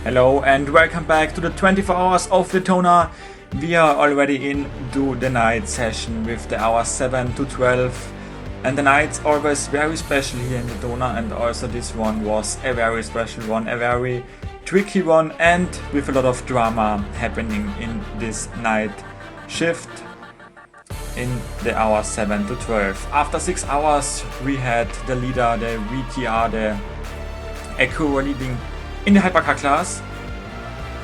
Hello and welcome back to the 24 hours of Daytona. We are already into the night session with the hours 7 to 12. And the night's always very special here in Daytona, and also this one was a very special one, a very tricky one, and with a lot of drama happening in this night shift in the hours 7 to 12. After 6 hours we had the leader, the VTR, the Acura leading in the hypercar class.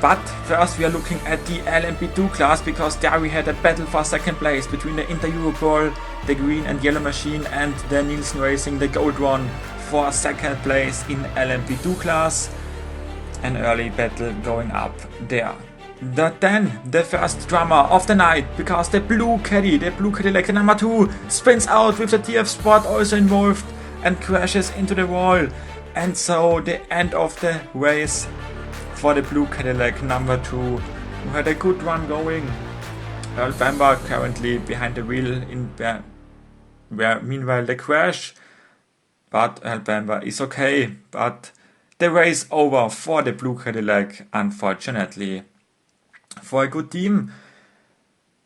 But first we are looking at the LMP2 class, because there we had a battle for second place between the Inter-Europol, the green and yellow machine, and the Nielsen Racing, the gold one, for second place in LMP2 class. An early battle going up there. Then the first drama of the night, because the blue Cadillac number 2 spins out with the TF Sport also involved and crashes into the wall. And so the end of the race for the blue Cadillac number 2, who had a good run going. Earl Bamber currently behind the wheel in where meanwhile the crash, but Earl Bamber is okay. But the race over for the blue Cadillac, unfortunately, for a good team,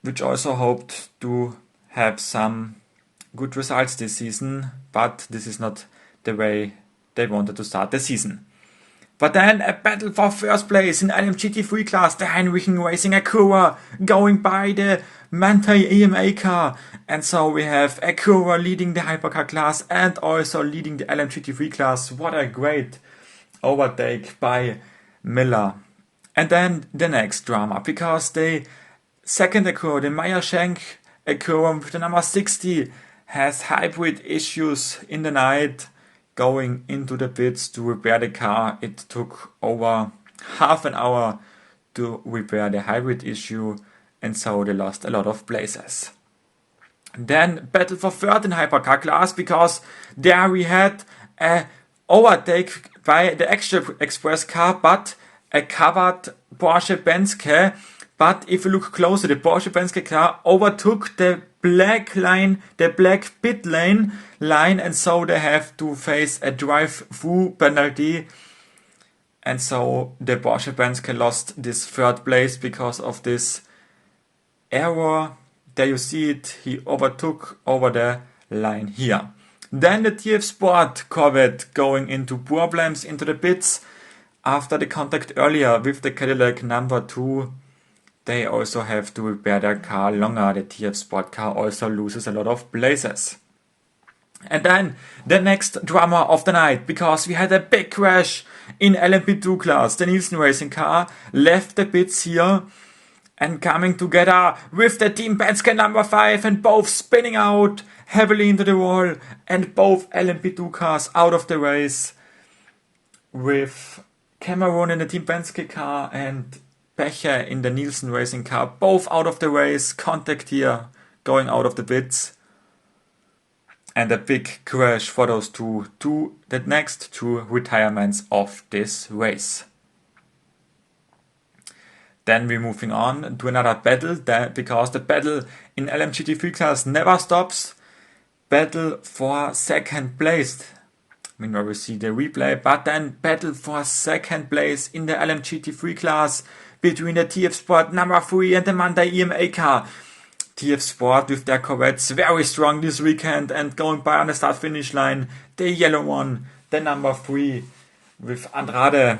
which also hoped to have some good results this season, but this is not the way they wanted to start the season. But then a battle for first place in LMGT3 class, the Heinrichen Racing Acura going by the Manthey EMA car. And so we have Acura leading the hypercar class and also leading the LMGT3 class. What a great overtake by Miller. And then the next drama, because the second Acura, the Meyer-Schenk Acura with the number 60, has hybrid issues in the night. Going into the pits to repair the car, it took over half an hour to repair the hybrid issue, and so they lost a lot of places. Then battle for third in hypercar class, because there we had a overtake by the Express car, but a covered Porsche Penske. But if you look closer, the Porsche Penske car overtook the black pit lane, and so they have to face a drive-through penalty. And so the Porsche Penske lost this third place because of this error. There you see it, he overtook over the line here. Then the TF Sport Corvette going into problems into the pits after the contact earlier with the Cadillac number 2. They also have to repair their car longer. The TF Sport car also loses a lot of places. And then the next drama of the night, because we had a big crash in LMP2 class. The Nielsen Racing car left the pits here and coming together with the Team Penske number 5, and both spinning out heavily into the wall, and both LMP2 cars out of the race, with Cameron in the Team Penske car and Becher in the Nielsen Racing car, both out of the race. Contact here, going out of the pits. And a big crash for those two, the next two retirements of this race. Then we're moving on to another battle, because the battle in LMGT3 class never stops. Battle for second place. Meanwhile we see the replay, but then battle for second place in the LMGT3 class between the TF Sport number 3 and the Manthey EMA car. TF Sport with their Corvettes very strong this weekend and going by on the start finish line. The yellow one, the number 3, with Andrade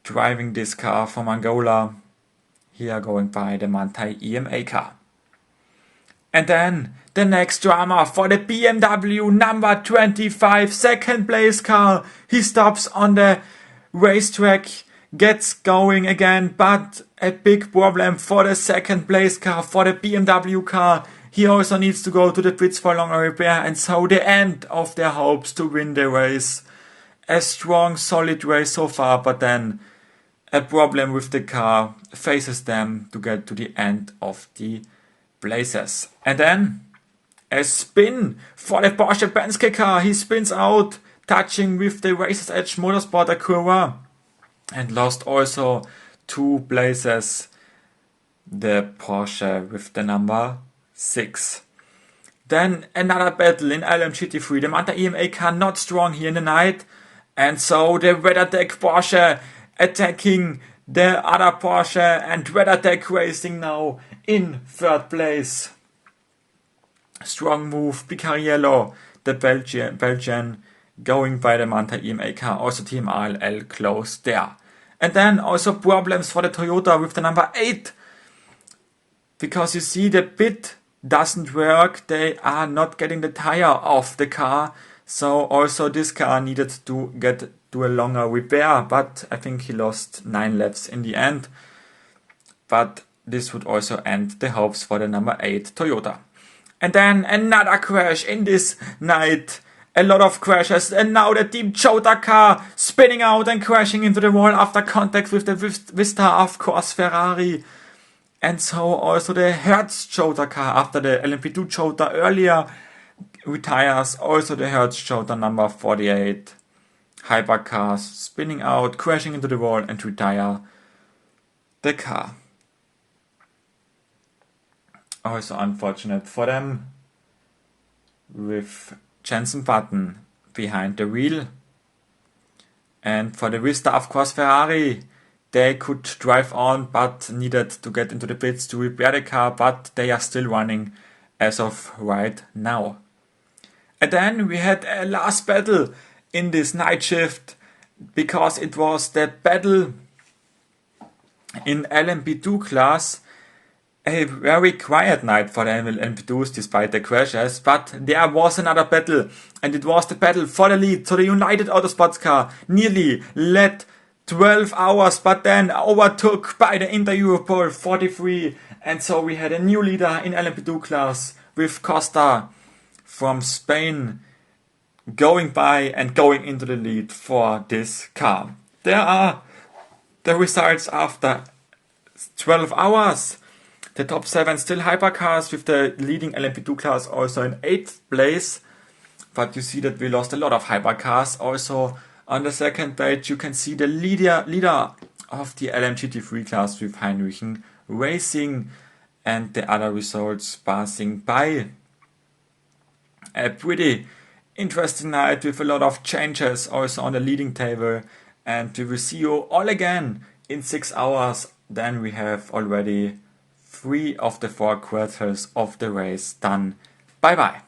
driving this car from Angola. Here going by the Manthey EMA car. And then the next drama for the BMW number 25 second place car. He stops on the racetrack, gets going again, but a big problem for the second place car, for the BMW car. He also needs to go to the pits for longer repair, and so the end of their hopes to win the race. A strong, solid race so far, but then a problem with the car faces them to get to the end of the places. And then a spin for the Porsche Penske car. He spins out, touching with the Racer's Edge Motorsport Acura, and lost also 2 places, the Porsche with the number 6. Then another battle in LMGT3. The Manthey EMA car not strong here in the night, and so the WeatherTech Porsche attacking the other Porsche, and WeatherTech Racing now in third place. Strong move, Picariello, the Belgian, going by the Manta EMA car. Also Team RLL close there. And then also problems for the Toyota with the number 8. Because you see the bit doesn't work. They are not getting the tire off the car. So also this car needed to do a longer repair. But I think he lost 9 laps in the end. But this would also end the hopes for the number 8 Toyota. And then another crash in this night. A lot of crashes, and now the Team Chota car spinning out and crashing into the wall after contact with the Vista, of course, Ferrari. And so also the Hertz Chota car after the LMP2 Chota earlier retires. Also the Hertz Chota number 48 hypercars spinning out, crashing into the wall and retire the car. Also unfortunate for them with Jensen Button behind the wheel. And for the Vista, of course, Ferrari, they could drive on but needed to get into the pits to repair the car, but they are still running as of right now. And then we had a last battle in this night shift, because it was the battle in LMP2 class. A very quiet night for the LMP2s despite the crashes, but there was another battle, and it was the battle for the lead. So the United Autosports car nearly led 12 hours, but then overtook by the Inter-Europol 43, and so we had a new leader in LMP2 class with Costa from Spain going by and going into the lead for this car. There are the results after 12 hours. The top 7 still hypercars, with the leading LMP2 class also in 8th place. But you see that we lost a lot of hypercars. Also on the second page you can see the leader of the LMGT3 class with Heinrichen Racing, and the other results passing by. A pretty interesting night with a lot of changes also on the leading table. And we will see you all again in 6 hours. Then we have already 3 of the 4 quarters of the race done. Bye bye.